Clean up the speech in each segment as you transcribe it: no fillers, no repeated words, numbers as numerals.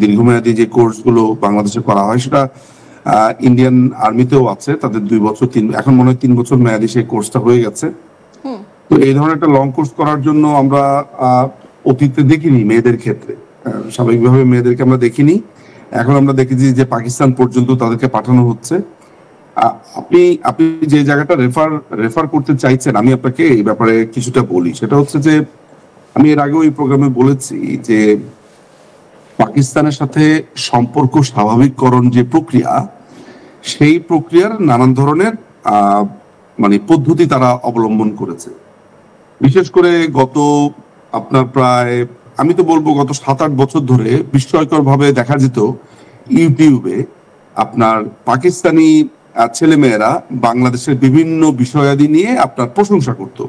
দীর্ঘমেয়াদী যে কোর্সগুলো বাংলাদেশে করা হয় সেটা ইন্ডিয়ান আর্মিতেও আছে, তাদের 2 বছর এখন মনে হয় 3 বছর মেয়াদী সেই কোর্সটা হয়ে গেছে। তো এই ধরনের একটা লং কোর্স করার জন্য আমরা অতীতে দেখিনি মেয়েদের ক্ষেত্রে, স্বাভাবিকভাবে মেয়েদেরকে আমরা দেখিনি। এখন আমরা দেখেছি যে পাকিস্তান পর্যন্ত তাদেরকে পাঠানো হচ্ছে। আপনি আপনি যে জায়গাটা রেফার করতে চাইছেন, আমি আপনাকে এই ব্যাপারে কিছুটা বলি। সেটা হচ্ছে যে আমি এর আগেও এই প্রোগ্রামে বলেছি যে পাকিস্তানের সাথে সম্পর্ক স্বাভাবিককরণ যে প্রক্রিয়া, সেই প্রক্রিয়ার নানান ধরনের মানে পদ্ধতি তারা অবলম্বন করেছে। বিশেষ করে গত আপনার প্রায় আমি তো বলবো গত 7-8 বছর ধরে বিস্ময়কর ভাবে দেখা যেত ইউটিউবে আপনার পাকিস্তানি ছেলেমেয়েরা বাংলাদেশের বিভিন্ন বিষয়াদি নিয়ে আপনার প্রশংসা করত।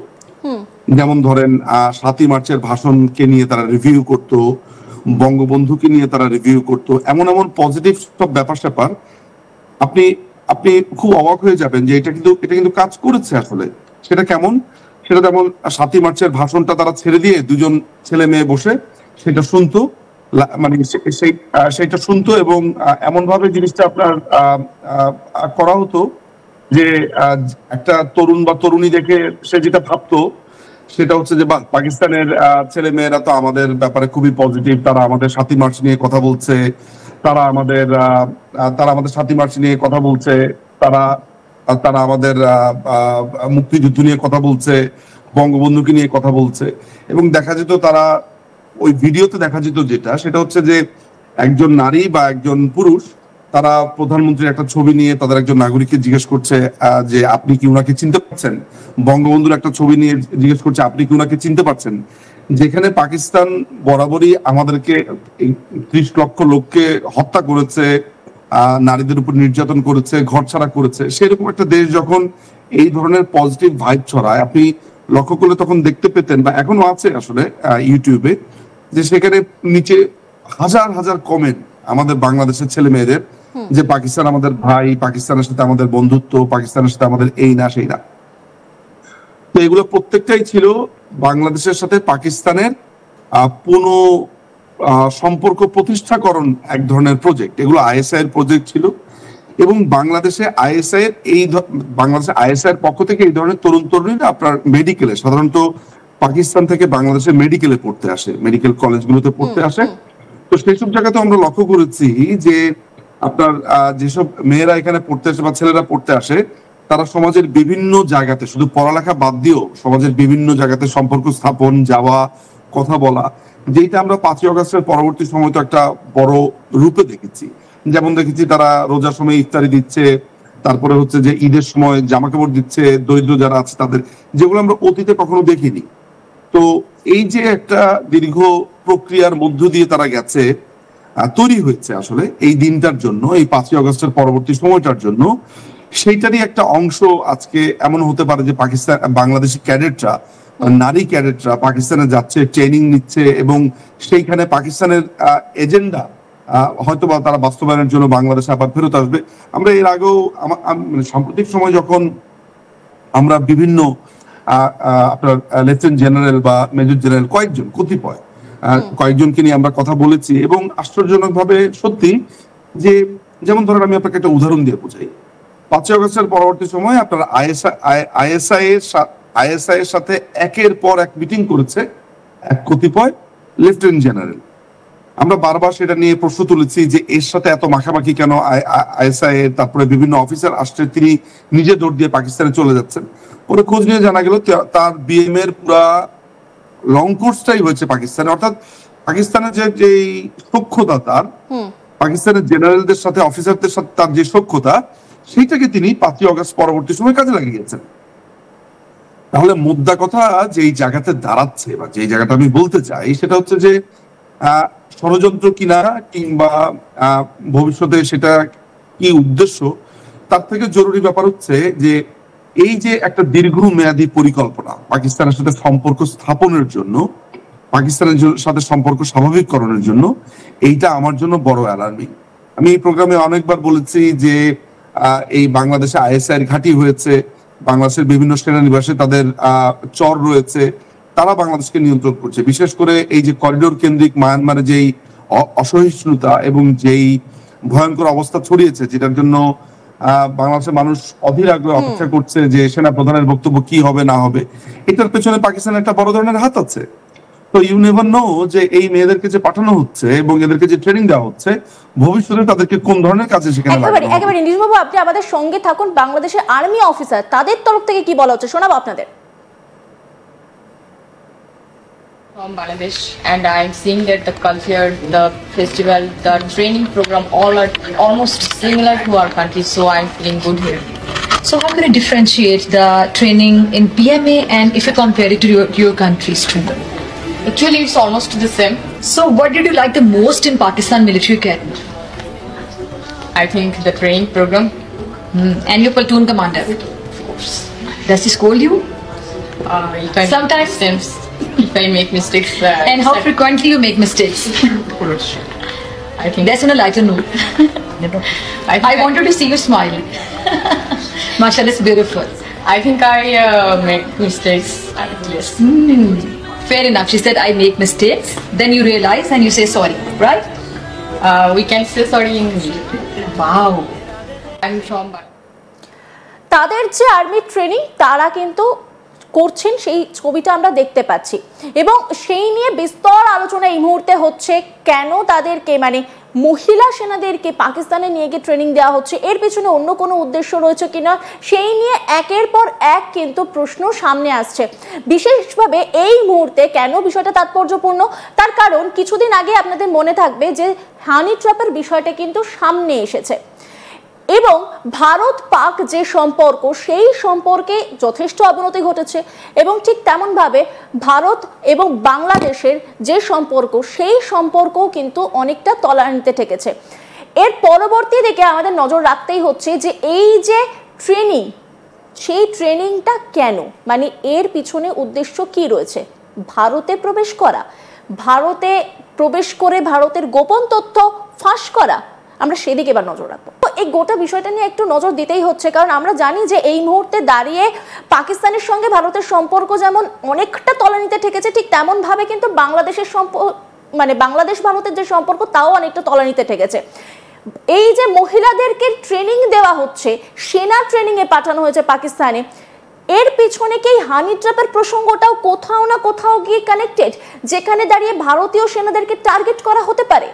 যেমন ধরেন 7ই মার্চের ভাষণকে নিয়ে তারা রিভিউ করত, বঙ্গবন্ধুকে নিয়ে তারা রিভিউ করত, এমন এমন পজিটিভ সব ব্যাপার স্যাপার। আপনি আপনি খুব অবাক হয়ে যাবেন যে এটা কিন্তু কাজ করেছে আসলে। সেটা কেমন? সেটা যেমন 7ই মার্চের ভাষণটা তারা ছেড়ে দিয়ে দুজন ছেলে মেয়ে বসে সেটা শুনতো, মানে সেইটা শুনতো এবং এমন ভাবে জিনিসটা আপনার করা হতো যে একটা তরুণ বা তরুণী দেখে সে যেটা ভাবতো সেটা হচ্ছে যে পাকিস্তানের ছেলে মেয়েরা তো আমাদের ব্যাপারে খুবই পজিটিভ, তারা আমাদের 7ই মার্চ নিয়ে কথা বলছে, তারা আমাদের 7ই মার্চ নিয়ে কথা বলছে, তারা আমাদের মুক্তিযুদ্ধ নিয়ে কথা বলছে, বঙ্গবন্ধুকে নিয়ে কথা বলছে। এবং দেখা যেত তারা ওই ভিডিওতে দেখা যেত যেটা, সেটা হচ্ছে যে একজন নারী বা একজন পুরুষ তারা প্রধানমন্ত্রীর একটা ছবি নিয়ে তাদের একজন নাগরিককে জিজ্ঞেস করছে যে আপনি কি উনাকে চিনতে পারছেন, বঙ্গবন্ধুর একটা ছবি নিয়ে জিজ্ঞেস করছে আপনি কি উনাকে চিনতে পারছেন। যেখানে পাকিস্তান বরাবরই আমাদেরকে 30 লক্ষ লোককে হত্যা করেছে, নারীদের উপর নির্যাতন করেছে, ঘর ছাড়া করেছে, সেরকম একটা দেশ যখন এই ধরনের পজিটিভ ভাইব ছড়ায়, আপনি লক্ষ্য করলে তখন দেখতে পেতেন বা এখনো আছে আসলে ইউটিউবে, যে সেখানে নিচে হাজার হাজার কমেন্ট আমাদের বাংলাদেশের ছেলে মেয়েদের যে পাকিস্তান আমাদের ভাই, পাকিস্তানের সাথে আমাদের বন্ধুত্ব, পাকিস্তানের সাথে আমাদের এই না সেই না। তো এগুলো প্রত্যেকটাই ছিল বাংলাদেশের সাথে পাকিস্তানের পুনঃ সম্পর্ক প্রতিষ্ঠাকরণ এক ধরনের প্রজেক্ট। এগুলো আইএসআই এর প্রজেক্ট ছিল এবং বাংলাদেশে আইএসআই এর পক্ষ থেকে এই ধরনের তরুণ তরুণীরা আপনার মেডিকেলে, সাধারণত পাকিস্তান থেকে বাংলাদেশে মেডিকেলে পড়তে আসে, মেডিকেল কলেজগুলোতে পড়তে আসে। তো সেইসব জায়গাতে আমরা লক্ষ্য করেছি যে আপনার যেসব মেয়েরা এখানে পড়তে আসে বা ছেলেরা পড়তে আসে, তারা সমাজের বিভিন্ন জায়গাতে, শুধু পড়ালেখা বাদ দিয়েও সমাজের বিভিন্ন জায়গাতে সম্পর্ক স্থাপন, যাওয়া, কথা বলা, যেটা আমরা 5ই আগস্টের পরবর্তী সময় তো একটা বড় রূপে দেখেছি। যেমন দেখেছি তারা রোজার সময় ইফতারি দিচ্ছে, তারপরে হচ্ছে যে ঈদের সময় জামা কাপড় দিচ্ছে দরিদ্র যারা আছে তাদের, যেগুলো আমরা অতীতে কখনো দেখিনি। তো এই যে একটা দীর্ঘ প্রক্রিয়ার মধ্য দিয়ে তারা গেছে, তৈরি হয়েছে আসলে এই দিনটার জন্য, এই 5ই আগস্টের পরবর্তী সময়টার জন্য, সেইটারই একটা অংশ আজকে এমন হতে পারে যে বাংলাদেশি ক্যাডেটরা, নারী ক্যাডেটরা পাকিস্তানে যাচ্ছে, ট্রেনিং নিচ্ছে এবং সেইখানে পাকিস্তানের এজেন্ডা হয়তো বা তারা বাস্তবায়নের জন্য বাংলাদেশে আবার ফেরত আসবে। আমরা এর আগেও মানে সাম্প্রতিক সময় যখন আমরা বিভিন্ন আপনার লেফটেন্যান্ট জেনারেল বা মেজর জেনারেল কয়েকজনকে নিয়ে আমরা কথা বলেছি এবং আশ্চর্যজনক ভাবে সত্যি যে, যেমন ধরেন আমি আপনাকে একটা উদাহরণ দিয়ে বোঝাই। 5ই আগস্টের পরবর্তী সময় আপনার আইএসআই এর সাথে একের পর এক মিটিং করেছে এক কতিপয় লেফটেন্যান্ট জেনারেল। আমরা বারবার সেটা নিয়ে প্রশ্ন তুলেছি যে এর সাথে এত মাখামাখি কেন আইএসআই এর। তারপরে বিভিন্ন অফিসার আসছে, তিনি নিজে দৌড় দিয়ে পাকিস্তানে চলে যাচ্ছেন। পরে খোঁজ নিয়ে জানা গেল তার বিএম এর পুরা লং কোর্সটাই হয়েছে পাকিস্তানে। অর্থাৎ পাকিস্তানের যে সখ্যতা, তার পাকিস্তানের জেনারেলদের সাথে, অফিসারদের সাথে তার যে সখ্যতা, সেইটাকে তিনি 5ই আগস্ট পরবর্তী সময় কাজে লাগিয়েছেন। তাহলে মুদ্রা কথা যেই জায়গাতে দাঁড়াচ্ছে বা যেই জায়গাটা আমি বলতে চাই সেটা হচ্ছে যে ষড়যন্ত্র কিনা কিংবা ভবিষ্যতে সেটা কি উদ্দেশ্য, তার থেকে জরুরি ব্যাপার হচ্ছে যে এই যে একটা দীর্ঘমেয়াদী পরিকল্পনা পাকিস্তানের সাথে সম্পর্ক স্থাপনের জন্য, পাকিস্তানের সাথে সম্পর্ক স্বাভাবিককরণের জন্য, এইটা আমার জন্য বড় অ্যালার্মিং। আমি এই প্রোগ্রামে অনেকবার বলেছি যে এই বাংলাদেশে আইএসআই এর ঘাঁটি হয়েছে, বাংলাদেশের বিভিন্ন সেনানিবাসে তাদের চর রয়েছে, তারা বাংলাদেশকে নিয়ন্ত্রণ করছে। বিশেষ করে এই যে করিডোর কেন্দ্রিক মায়ানমারে যেই অসহিষ্ণুতা এবং যেই ভয়ঙ্কর অবস্থা ছড়িয়েছে, যেটার জন্য বাংলাদেশের মানুষ অধীর আগ্রহে অপেক্ষা করছে যে সেনা প্রধানের বক্তব্য কি হবে না হবে, এটার পেছনে পাকিস্তানের একটা বড় ধরনের হাত আছে। তো ইউ নেভার নো যে এই মেয়েদেরকে যে পাঠানো হচ্ছে এবং এদেরকে যে ট্রেনিং দেওয়া হচ্ছে, ভবিষ্যতে তাদেরকে কোন ধরনের কাজে সেখানে লাগানো হবে। একেবারে নীরজ বাবু, আপনি আমাদের সঙ্গে থাকুন। বাংলাদেশের আর্মি অফিসার তাদের তরফ থেকে কি বলা হচ্ছে শোনাবো আপনাদের। From Bangladesh, and I'm seeing that the culture, the festival, the training program, all are almost similar to our country, so I'm feeling good here. So how can you differentiate the training in PMA and if you compare it to your country's training? Actually, it's almost the same. So what did you like the most in Pakistan military academy? I think the training program. And your platoon commander? Of course. Does he scold you? If I Sometimes. if I make mistakes. And how frequently you make mistakes? I think That's on a lighter note. I wanted to see you smile. Mashallah, it's beautiful. I think I make mistakes at least. Fair enough. She said, I make mistakes. Then you realize and you say sorry, right? We can say sorry in Wow. I'm from তাদের যে army training তারা কিন্তু করছেন, সেই ছবিটা আমরা দেখতে পাচ্ছি এবং সেই নিয়ে বিস্তর আলোচনা এই মুহূর্তে হচ্ছে। কেন তাদেরকে মানে মহিলা সেনাদেরকে পাকিস্তানে নিয়ে গিয়ে ট্রেনিং দেওয়া হচ্ছে, এর পেছনে অন্য কোনো উদ্দেশ্য রয়েছে কিনা, সেই নিয়ে একের পর এক কিন্তু প্রশ্ন সামনে আসছে। বিশেষভাবে এই মুহূর্তে কেন বিষয়টা তাৎপর্যপূর্ণ, তার কারণ কিছুদিন আগে আপনাদের মনে থাকবে যে হানি ট্র্যাপের বিষয়টা কিন্তু সামনে এসেছে এবং ভারত পাক যে সম্পর্ক, সেই সম্পর্কে যথেষ্ট অবনতি ঘটেছে এবং ঠিক তেমনভাবে ভারত এবং বাংলাদেশের যে সম্পর্ক, সেই সম্পর্কও কিন্তু অনেকটা তলানিতে ঠেকেছে। এর পরবর্তী দিকে আমাদের নজর রাখতেই হচ্ছে যে এই যে ট্রেনিং, সেই ট্রেনিংটা কেন, মানে এর পিছনে উদ্দেশ্য কি রয়েছে? ভারতে প্রবেশ করা, ভারতে প্রবেশ করে ভারতের গোপন তথ্য ফাঁস করা, আমরা সেদিকে এবার নজর রাখবো। তো এই গোটা বিষয়টা নিয়ে একটু নজর দিতেই হচ্ছে, কারণ আমরা জানি যে এই মুহূর্তে দাঁড়িয়ে পাকিস্তানের সঙ্গে ভারতের সম্পর্ক যেমন অনেকটা তলানিতে ঠেকেছে, ঠিক তেমন ভাবে কিন্তু বাংলাদেশের মানে বাংলাদেশ ভারতের যে সম্পর্ক তাও অনেকটা তলানিতে ঠেকেছে। এই যে মহিলাদেরকে ট্রেনিং দেওয়া হচ্ছে, সেনা ট্রেনিং এ পাঠানো হয়েছে পাকিস্তানে, এর পিছনে কি হানি ট্র্যাপের প্রসঙ্গটাও কোথাও না কোথাও গিয়ে কানেক্টেড, যেখানে দাঁড়িয়ে ভারতীয় সেনাদেরকে টার্গেট করা হতে পারে?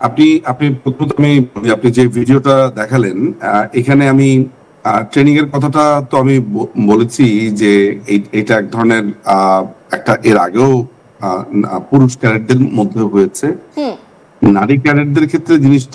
আপনি প্রথমত আপনি যে ভিডিওটা দেখালেন, এখানে আমি ট্রেনিং এর কথাটা তো আমি বলেছি যে এটা এক ধরনের একটা এর আগেও পুরুষ ক্যাডেটদের মধ্যে হয়েছে, নারী ক্যাডেটদের ক্ষেত্রে জিনিসটা